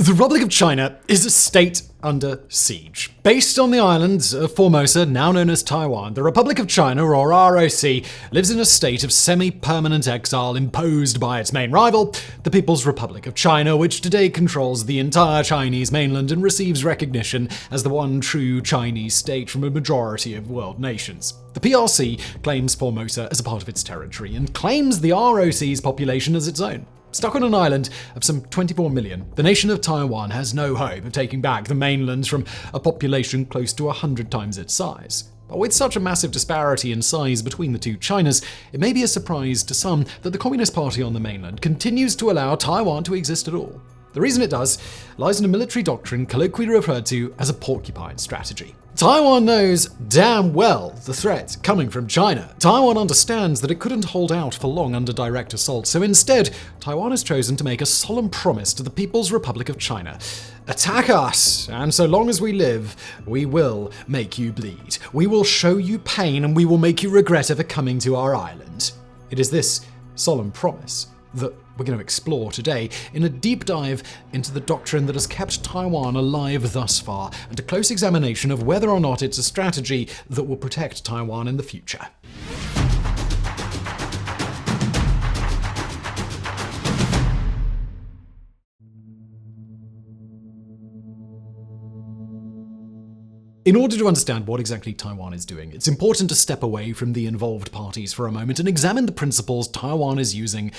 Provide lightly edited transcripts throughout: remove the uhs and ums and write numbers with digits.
The Republic of China is a state under siege. Based on the island of Formosa, now known as Taiwan, the Republic of China, or ROC, lives in a state of semi-permanent exile imposed by its main rival, the People's Republic of China, which today controls the entire Chinese mainland and receives recognition as the one true Chinese state from a majority of world nations. The PRC claims Formosa as a part of its territory and claims the ROC's population as its own. Stuck on an island of some 24 million, the nation of Taiwan has no hope of taking back the mainland from a population close to 100 times its size. But with such a massive disparity in size between the two Chinas, it may be a surprise to some that the Communist Party on the mainland continues to allow Taiwan to exist at all. The reason it does lies in a military doctrine colloquially referred to as a porcupine strategy. Taiwan knows damn well the threat coming from China. Taiwan understands that it couldn't hold out for long under direct assault, so instead, Taiwan has chosen to make a solemn promise to the People's Republic of China. Attack us, and so long as we live, we will make you bleed. We will show you pain, and we will make you regret ever coming to our island. It is this solemn promise that we're going to explore today in a deep dive into the doctrine that has kept Taiwan alive thus far, and a close examination of whether or not it's a strategy that will protect Taiwan in the future. In order to understand what exactly Taiwan is doing, it's important to step away from the involved parties for a moment and examine the principles Taiwan is using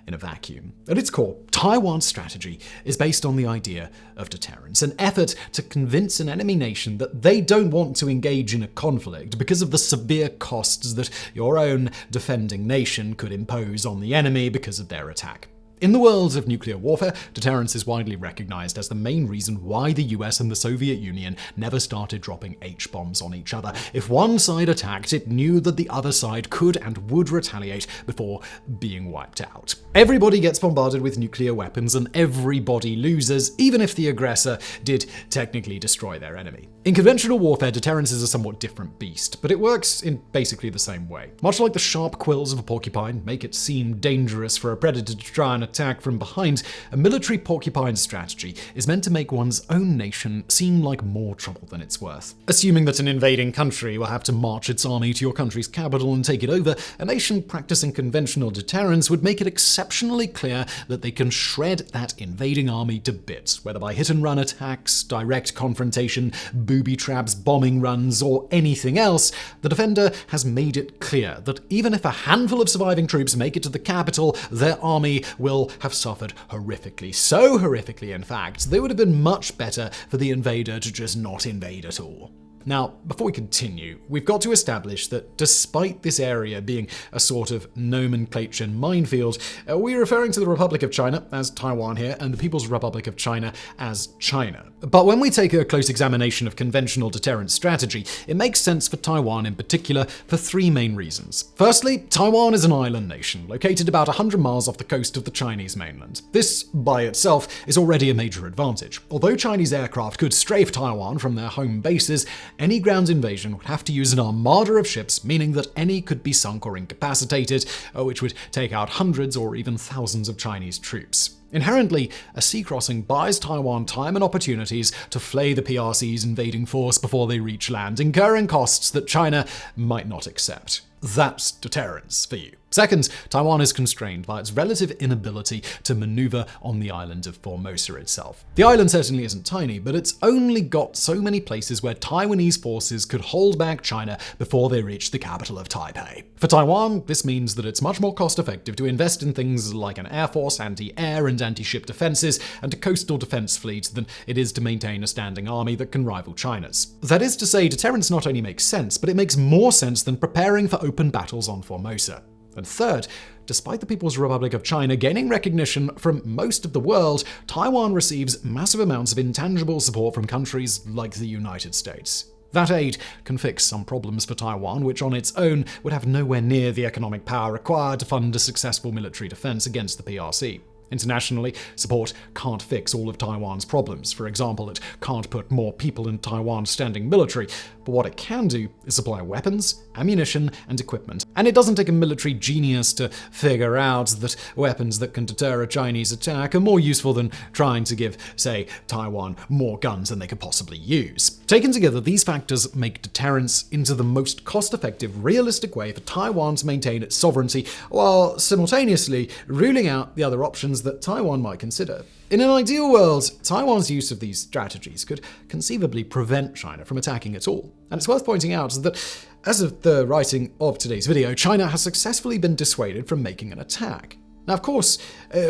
in a vacuum. At its core, Taiwan's strategy is based on the idea of deterrence, an effort to convince an enemy nation that they don't want to engage in a conflict because of the severe costs that your own defending nation could impose on the enemy because of their attack. In the world of nuclear warfare, deterrence is widely recognized as the main reason why the US and the Soviet Union never started dropping H-bombs on each other. If one side attacked, it knew that the other side could and would retaliate before being wiped out. Everybody gets bombarded with nuclear weapons and everybody loses, even if the aggressor did technically destroy their enemy. In conventional warfare, deterrence is a somewhat different beast, but it works in basically the same way. Much like the sharp quills of a porcupine make it seem dangerous for a predator to try and attack from behind, a military porcupine strategy is meant to make one's own nation seem like more trouble than it's worth. Assuming that an invading country will have to march its army to your country's capital and take it over, a nation practicing conventional deterrence would make it exceptionally clear that they can shred that invading army to bits, whether by hit-and-run attacks, direct confrontation, booby traps, bombing runs, or anything else. The defender has made it clear that even if a handful of surviving troops make it to the capital, their army will have suffered horrifically. So horrifically, in fact, they would have been much better for the invader to just not invade at all. Now, before we continue, we've got to establish that despite this area being a sort of nomenclature minefield, we're referring to the Republic of China as Taiwan here and the People's Republic of China as China. But when we take a close examination of conventional deterrence strategy, it makes sense for Taiwan in particular for three main reasons. Firstly, Taiwan is an island nation located about 100 miles off the coast of the Chinese mainland. This, by itself, is already a major advantage. Although Chinese aircraft could strafe Taiwan from their home bases, any ground invasion would have to use an armada of ships, meaning that any could be sunk or incapacitated, which would take out hundreds or even thousands of Chinese troops. Inherently, a sea crossing buys Taiwan time and opportunities to flay the PRC's invading force before they reach land, incurring costs that China might not accept. That's deterrence for you. Second, Taiwan is constrained by its relative inability to maneuver on the island of Formosa itself. The island certainly isn't tiny, but it's only got so many places where Taiwanese forces could hold back China before they reach the capital of Taipei. For Taiwan, this means that it's much more cost-effective to invest in things like an air force, anti-air and anti-ship defenses, and a coastal defense fleet than it is to maintain a standing army that can rival China's. That is to say, deterrence not only makes sense, but it makes more sense than preparing for open battles on Formosa. And third, despite the People's Republic of China gaining recognition from most of the world, Taiwan receives massive amounts of intangible support from countries like the United States. That aid can fix some problems for Taiwan, which on its own would have nowhere near the economic power required to fund a successful military defense against the PRC. Internationally, support can't fix all of Taiwan's problems. For example, it can't put more people in Taiwan's standing military, but what it can do is supply weapons, ammunition, and equipment. And it doesn't take a military genius to figure out that weapons that can deter a Chinese attack are more useful than trying to give, say, Taiwan more guns than they could possibly use. Taken together, these factors make deterrence into the most cost-effective, realistic way for Taiwan to maintain its sovereignty, while simultaneously ruling out the other options that Taiwan might consider. In an ideal world, Taiwan's use of these strategies could conceivably prevent China from attacking at all. And it's worth pointing out that, as of the writing of today's video, China has successfully been dissuaded from making an attack. Now, of course,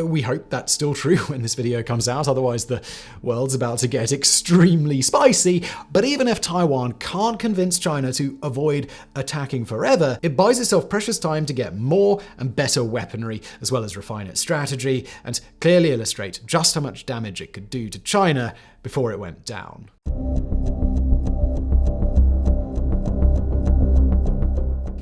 we hope that's still true when this video comes out, otherwise the world's about to get extremely spicy. But even if Taiwan can't convince China to avoid attacking forever, it buys itself precious time to get more and better weaponry, as well as refine its strategy, and clearly illustrate just how much damage it could do to China before it went down.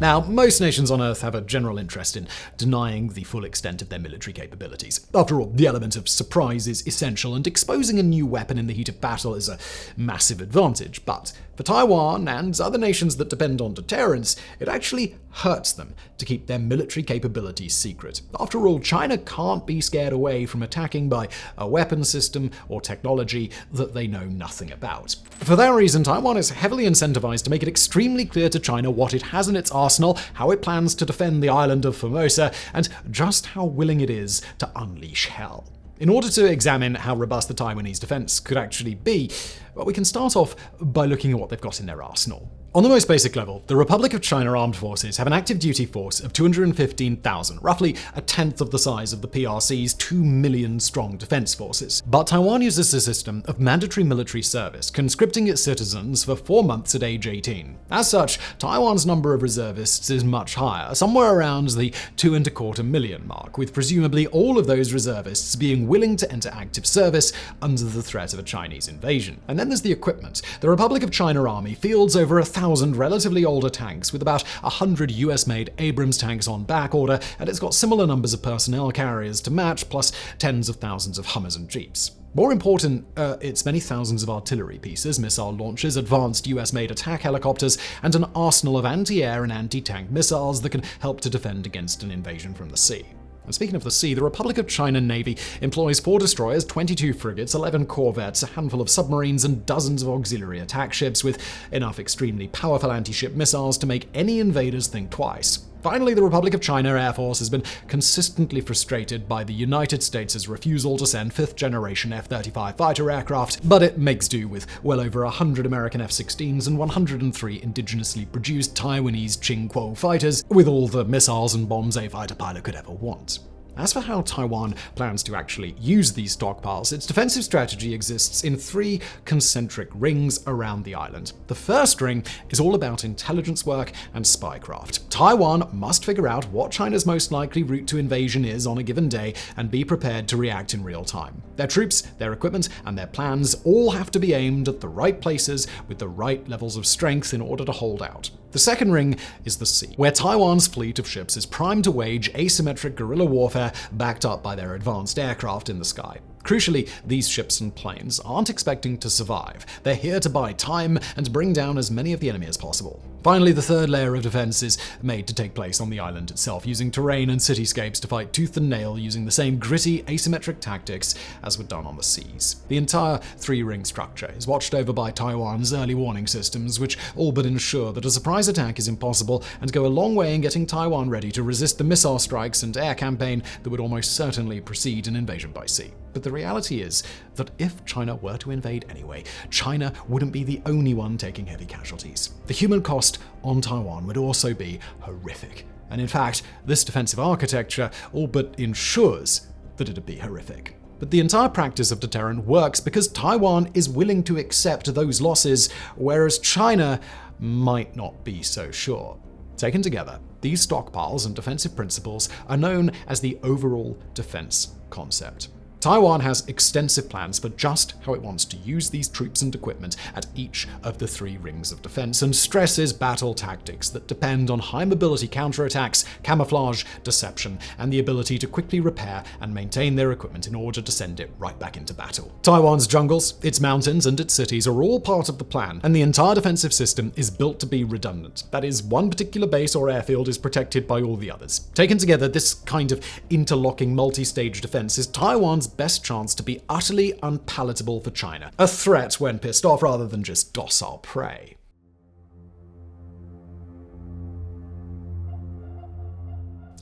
Now, most nations on Earth have a general interest in denying the full extent of their military capabilities. After all, the element of surprise is essential, and exposing a new weapon in the heat of battle is a massive advantage. But for Taiwan and other nations that depend on deterrence, it actually hurts them to keep their military capabilities secret. After all, China can't be scared away from attacking by a weapon system or technology that they know nothing about. For that reason, Taiwan is heavily incentivized to make it extremely clear to China what it has in its arsenal, how it plans to defend the island of Formosa, and just how willing it is to unleash hell. In order to examine how robust the Taiwanese defense could actually be, well, we can start off by looking at what they've got in their arsenal. On the most basic level, the Republic of China Armed Forces have an active duty force of 215,000, roughly a tenth of the size of the PRC's 2 million strong defense forces. But Taiwan uses a system of mandatory military service, conscripting its citizens for 4 months at age 18. As such, Taiwan's number of reservists is much higher, somewhere around the 2.25 million mark, with presumably all of those reservists being willing to enter active service under the threat of a Chinese invasion. And then there's the equipment. The Republic of China Army fields over 1,000 relatively older tanks, with about 100 US-made Abrams tanks on back order, and it's got similar numbers of personnel carriers to match, plus tens of thousands of Hummers and Jeeps. More important, it's many thousands of artillery pieces, missile launchers, advanced US-made attack helicopters, and an arsenal of anti-air and anti-tank missiles that can help to defend against an invasion from the sea. And speaking of the sea, the Republic of China Navy employs 4 destroyers, 22 frigates, 11 corvettes, a handful of submarines, and dozens of auxiliary attack ships with enough extremely powerful anti-ship missiles to make any invaders think twice. Finally, the Republic of China Air Force has been consistently frustrated by the United States' refusal to send 5th-generation F-35 fighter aircraft, but it makes do with well over 100 American F-16s and 103 indigenously produced Taiwanese Ching-Kuo fighters, with all the missiles and bombs a fighter pilot could ever want. As for how Taiwan plans to actually use these stockpiles, its defensive strategy exists in 3 concentric rings around the island. The first ring is all about intelligence work and spycraft. Taiwan must figure out what China's most likely route to invasion is on a given day and be prepared to react in real time. Their troops, their equipment, and their plans all have to be aimed at the right places with the right levels of strength in order to hold out. The second ring is the sea, where Taiwan's fleet of ships is primed to wage asymmetric guerrilla warfare backed up by their advanced aircraft in the sky. Crucially, these ships and planes aren't expecting to survive. They're here to buy time and bring down as many of the enemy as possible. Finally, the third layer of defense is made to take place on the island itself, using terrain and cityscapes to fight tooth and nail using the same gritty, asymmetric tactics as were done on the seas. The entire 3-ring structure is watched over by Taiwan's early warning systems, which all but ensure that a surprise attack is impossible and go a long way in getting Taiwan ready to resist the missile strikes and air campaign that would almost certainly precede an invasion by sea. But the reality is that if China were to invade anyway, China wouldn't be the only one taking heavy casualties. The human cost on Taiwan would also be horrific. And in fact, this defensive architecture all but ensures that it'd be horrific. But the entire practice of deterrent works because Taiwan is willing to accept those losses, whereas China might not be so sure. Taken together, these stockpiles and defensive principles are known as the overall defense concept. Taiwan has extensive plans for just how it wants to use these troops and equipment at each of the 3 rings of defense, and stresses battle tactics that depend on high-mobility counterattacks, camouflage, deception, and the ability to quickly repair and maintain their equipment in order to send it right back into battle. Taiwan's jungles, its mountains, and its cities are all part of the plan, and the entire defensive system is built to be redundant. That is, one particular base or airfield is protected by all the others. Taken together, this kind of interlocking multi-stage defense is Taiwan's best chance to be utterly unpalatable for China. A threat when pissed off rather than just docile prey.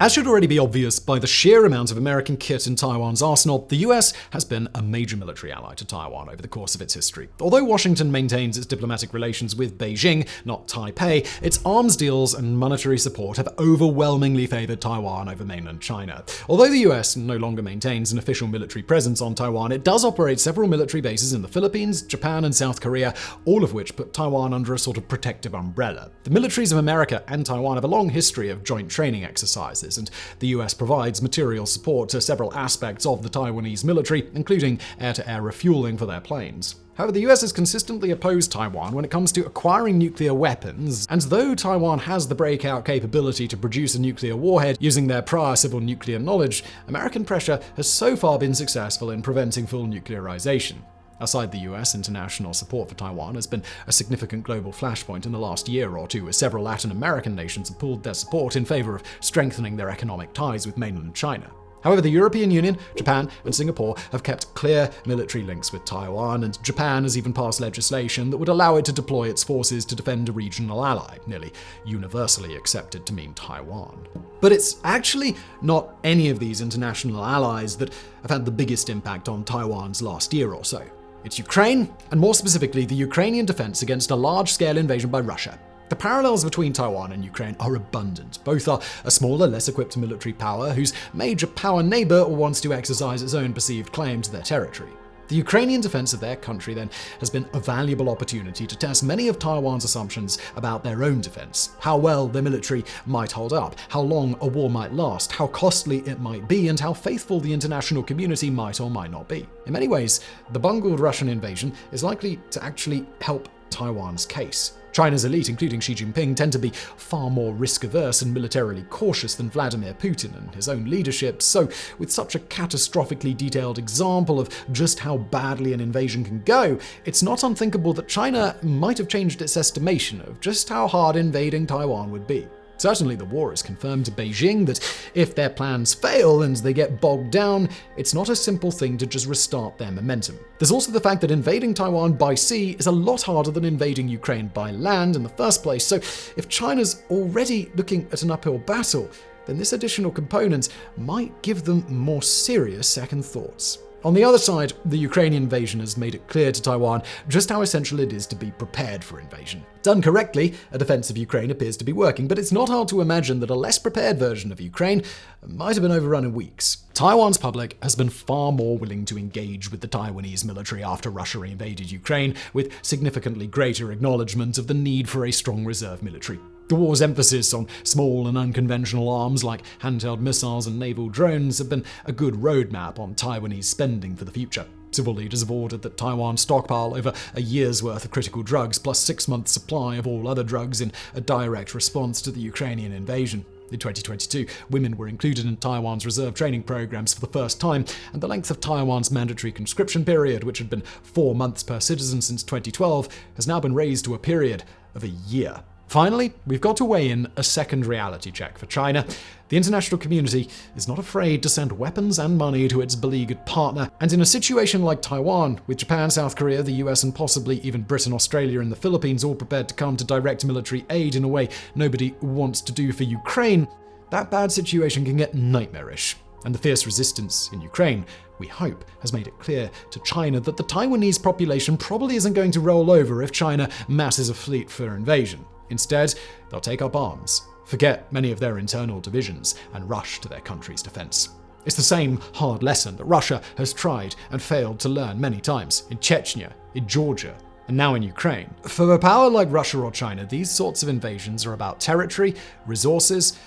As should already be obvious by the sheer amount of American kit in Taiwan's arsenal, the US has been a major military ally to Taiwan over the course of its history. Although Washington maintains its diplomatic relations with Beijing, not Taipei, its arms deals and monetary support have overwhelmingly favored Taiwan over mainland China. Although the US no longer maintains an official military presence on Taiwan, it does operate several military bases in the Philippines, Japan, and South Korea, all of which put Taiwan under a sort of protective umbrella. The militaries of America and Taiwan have a long history of joint training exercises, and the US provides material support to several aspects of the Taiwanese military, including air-to-air refueling for their planes. However, the US has consistently opposed Taiwan when it comes to acquiring nuclear weapons, and though Taiwan has the breakout capability to produce a nuclear warhead using their prior civil nuclear knowledge, American pressure has so far been successful in preventing full nuclearization. Aside the US, international support for Taiwan has been a significant global flashpoint in the last year or two, as several Latin American nations have pulled their support in favor of strengthening their economic ties with mainland China. However, the European Union, Japan, and Singapore have kept clear military links with Taiwan, and Japan has even passed legislation that would allow it to deploy its forces to defend a regional ally, nearly universally accepted to mean Taiwan. But it's actually not any of these international allies that have had the biggest impact on Taiwan's last year or so. It's Ukraine, and more specifically, the Ukrainian defense against a large-scale invasion by Russia. The parallels between Taiwan and Ukraine are abundant. Both are a smaller, less equipped military power whose major power neighbor wants to exercise its own perceived claim to their territory. The Ukrainian defense of their country, then, has been a valuable opportunity to test many of Taiwan's assumptions about their own defense, how well their military might hold up, how long a war might last, how costly it might be, and how faithful the international community might or might not be. In many ways, the bungled Russian invasion is likely to actually help Taiwan's case. China's elite, including Xi Jinping, tend to be far more risk-averse and militarily cautious than Vladimir Putin and his own leadership, so with such a catastrophically detailed example of just how badly an invasion can go, it's not unthinkable that China might have changed its estimation of just how hard invading Taiwan would be. Certainly, the war has confirmed to Beijing that if their plans fail and they get bogged down, it's not a simple thing to just restart their momentum. There's also the fact that invading Taiwan by sea is a lot harder than invading Ukraine by land in the first place, so if China's already looking at an uphill battle, then this additional component might give them more serious second thoughts. On the other side, the Ukrainian invasion has made it clear to Taiwan just how essential it is to be prepared for invasion. Done correctly, a defense of Ukraine appears to be working, but it's not hard to imagine that a less prepared version of Ukraine might have been overrun in weeks. Taiwan's public has been far more willing to engage with the Taiwanese military after Russia invaded Ukraine, with significantly greater acknowledgement of the need for a strong reserve military. The war's emphasis on small and unconventional arms like handheld missiles and naval drones have been a good roadmap on Taiwanese spending for the future. Civil leaders have ordered that Taiwan stockpile over a year's worth of critical drugs plus 6 months' supply of all other drugs in a direct response to the Ukrainian invasion. In 2022, women were included in Taiwan's reserve training programs for the first time, and the length of Taiwan's mandatory conscription period, which had been 4 months per citizen since 2012, has now been raised to a period of a year. Finally, we've got to weigh in a second reality check for China. The international community is not afraid to send weapons and money to its beleaguered partner, and in a situation like Taiwan, with Japan, South Korea, the US, and possibly even Britain, Australia, and the Philippines all prepared to come to direct military aid in a way nobody wants to do for Ukraine, that bad situation can get nightmarish. And the fierce resistance in Ukraine, we hope, has made it clear to China that the Taiwanese population probably isn't going to roll over if China masses a fleet for invasion. Instead, they'll take up arms, forget many of their internal divisions, and rush to their country's defense. It's the same hard lesson that Russia has tried and failed to learn many times in Chechnya, in Georgia, and now in Ukraine. For a power like Russia or China, these sorts of invasions are about territory, resources,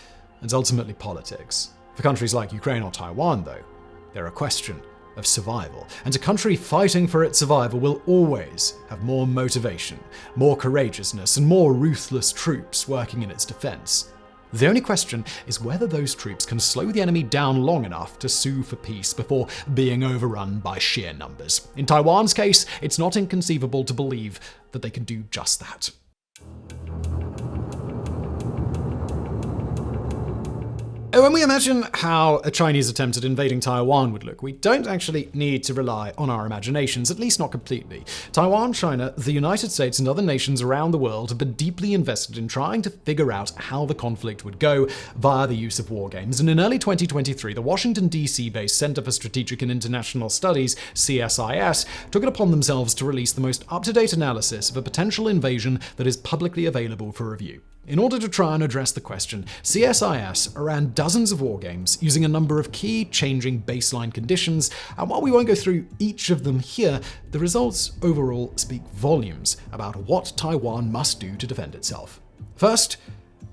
and ultimately politics. For countries like Ukraine or Taiwan, though, they're a question of survival. And a country fighting for its survival will always have more motivation, more courageousness, and more ruthless troops working in its defense. The only question is whether those troops can slow the enemy down long enough to sue for peace before being overrun by sheer numbers. In Taiwan's case, it's not inconceivable to believe that they can do just that. When we imagine how a Chinese attempt at invading Taiwan would look, we don't actually need to rely on our imaginations, at least not completely. Taiwan, China, the United States, and other nations around the world have been deeply invested in trying to figure out how the conflict would go via the use of war games. And in early 2023, the Washington, D.C.-based Center for Strategic and International Studies, CSIS, took it upon themselves to release the most up-to-date analysis of a potential invasion that is publicly available for review. In order to try and address the question, CSIS ran dozens of war games using a number of key changing baseline conditions, and while we won't go through each of them here, the results overall speak volumes about what Taiwan must do to defend itself. First,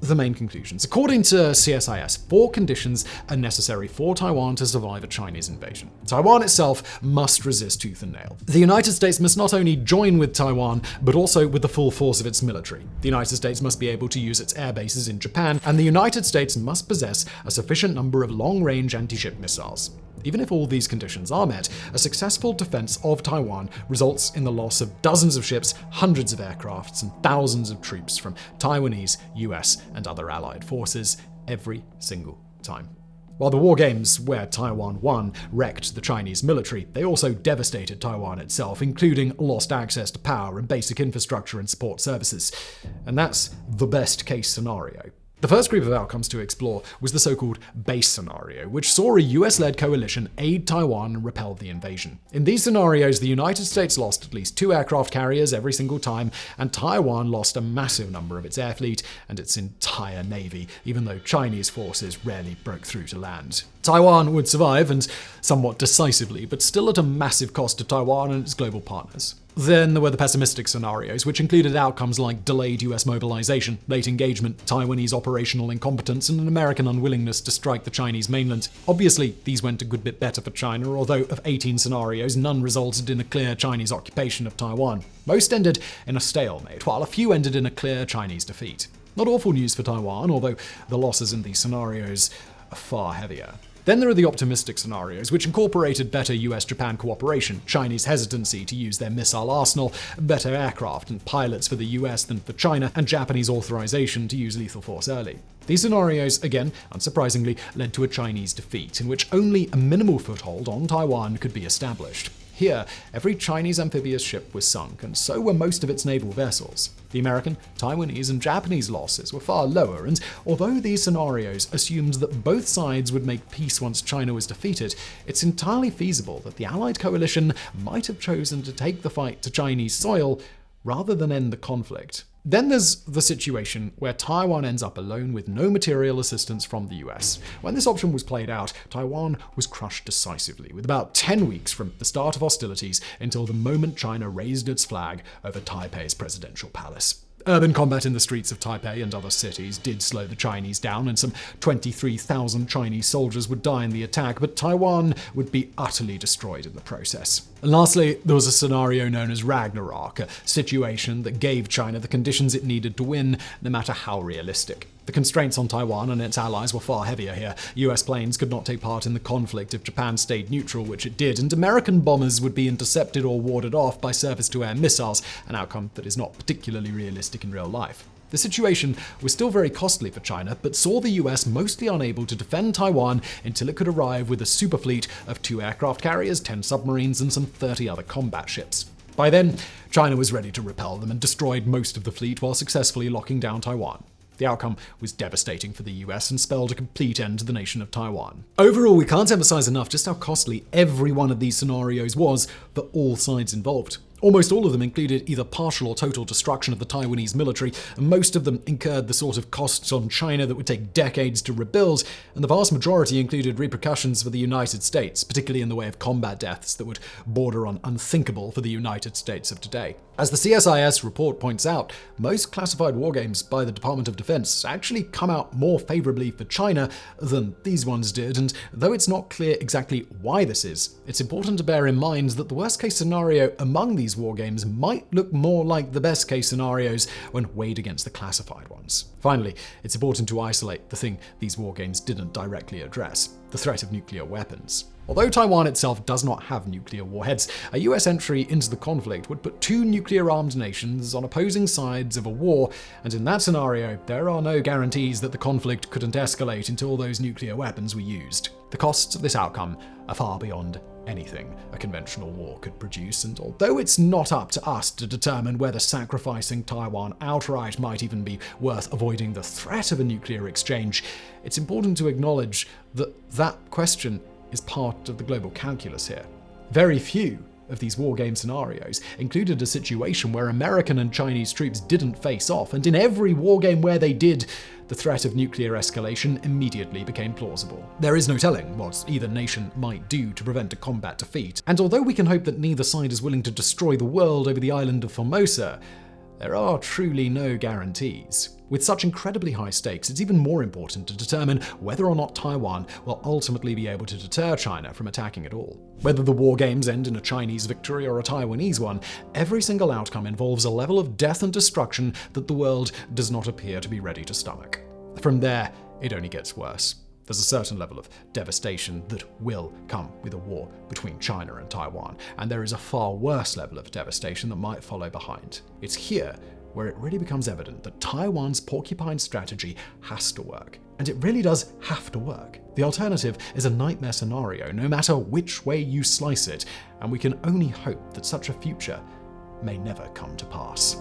the main conclusions. According to CSIS, 4 conditions are necessary for Taiwan to survive a Chinese invasion. Taiwan itself must resist tooth and nail. The United States must not only join with Taiwan, but also with the full force of its military. The United States must be able to use its air bases in Japan, and the United States must possess a sufficient number of long-range anti-ship missiles. Even if all these conditions are met, a successful defense of Taiwan results in the loss of dozens of ships, hundreds of aircrafts, and thousands of troops from Taiwanese, US, and other allied forces every single time. While the war games where Taiwan won wrecked the Chinese military, they also devastated Taiwan itself, including lost access to power and basic infrastructure and support services. And that's the best case scenario. The first group of outcomes to explore was the so-called base scenario, which saw a US-led coalition aid Taiwan and repel the invasion. In these scenarios, the United States lost at least 2 aircraft carriers every single time, and Taiwan lost a massive number of its air fleet and its entire navy, even though Chinese forces rarely broke through to land. Taiwan would survive, and somewhat decisively, but still at a massive cost to Taiwan and its global partners. Then there were the pessimistic scenarios, which included outcomes like delayed US mobilization, late engagement, Taiwanese operational incompetence, and an American unwillingness to strike the Chinese mainland. Obviously, these went a good bit better for China, although of 18 scenarios, none resulted in a clear Chinese occupation of Taiwan. Most ended in a stalemate, while a few ended in a clear Chinese defeat. Not awful news for Taiwan, although the losses in these scenarios are far heavier. Then there are the optimistic scenarios, which incorporated better US-Japan cooperation, Chinese hesitancy to use their missile arsenal, better aircraft and pilots for the US than for China, and Japanese authorization to use lethal force early. These scenarios, again, unsurprisingly, led to a Chinese defeat, in which only a minimal foothold on Taiwan could be established. Here, every Chinese amphibious ship was sunk, and so were most of its naval vessels. The American, Taiwanese, and Japanese losses were far lower, and although these scenarios assumed that both sides would make peace once China was defeated, it's entirely feasible that the Allied coalition might have chosen to take the fight to Chinese soil rather than end the conflict. Then there's the situation where Taiwan ends up alone with no material assistance from the US. When this option was played out, Taiwan was crushed decisively, with about 10 weeks from the start of hostilities until the moment China raised its flag over Taipei's presidential palace. Urban combat in the streets of Taipei and other cities did slow the Chinese down, and some 23,000 Chinese soldiers would die in the attack, but Taiwan would be utterly destroyed in the process. And lastly, there was a scenario known as Ragnarok, a situation that gave China the conditions it needed to win, no matter how realistic. The constraints on Taiwan and its allies were far heavier here. US planes could not take part in the conflict if Japan stayed neutral, which it did, and American bombers would be intercepted or warded off by surface-to-air missiles, an outcome that is not particularly realistic in real life. The situation was still very costly for China, but saw the US mostly unable to defend Taiwan until it could arrive with a superfleet of 2 aircraft carriers, 10 submarines, and some 30 other combat ships. By then, China was ready to repel them and destroyed most of the fleet while successfully locking down Taiwan. The outcome was devastating for the US and spelled a complete end to the nation of Taiwan. Overall, we can't emphasize enough just how costly every one of these scenarios was for all sides involved. Almost all of them included either partial or total destruction of the Taiwanese military, and most of them incurred the sort of costs on China that would take decades to rebuild, and the vast majority included repercussions for the United States, particularly in the way of combat deaths that would border on unthinkable for the United States of today. As the CSIS report points out, most classified wargames by the Department of Defense actually come out more favorably for China than these ones did, and though it's not clear exactly why this is, it's important to bear in mind that the worst-case scenario among these wargames might look more like the best-case scenarios when weighed against the classified ones. Finally, it's important to isolate the thing these wargames didn't directly address: the threat of nuclear weapons. Although Taiwan itself does not have nuclear warheads, a US entry into the conflict would put two nuclear-armed nations on opposing sides of a war, and in that scenario, there are no guarantees that the conflict couldn't escalate until those nuclear weapons were used. The costs of this outcome are far beyond anything a conventional war could produce, and although it's not up to us to determine whether sacrificing Taiwan outright might even be worth avoiding the threat of a nuclear exchange, it's important to acknowledge that that question is part of the global calculus here. Very few of these wargame scenarios included a situation where American and Chinese troops didn't face off, and in every wargame where they did, the threat of nuclear escalation immediately became plausible. There is no telling what either nation might do to prevent a combat defeat, and although we can hope that neither side is willing to destroy the world over the island of Formosa, there are truly no guarantees. With such incredibly high stakes, it's even more important to determine whether or not Taiwan will ultimately be able to deter China from attacking at all. Whether the war games end in a Chinese victory or a Taiwanese one, every single outcome involves a level of death and destruction that the world does not appear to be ready to stomach. From there, it only gets worse. There's a certain level of devastation that will come with a war between China and Taiwan, and there is a far worse level of devastation that might follow behind. It's here where it really becomes evident that Taiwan's Porcupine strategy has to work. And it really does have to work. The alternative is a nightmare scenario, no matter which way you slice it, and we can only hope that such a future may never come to pass.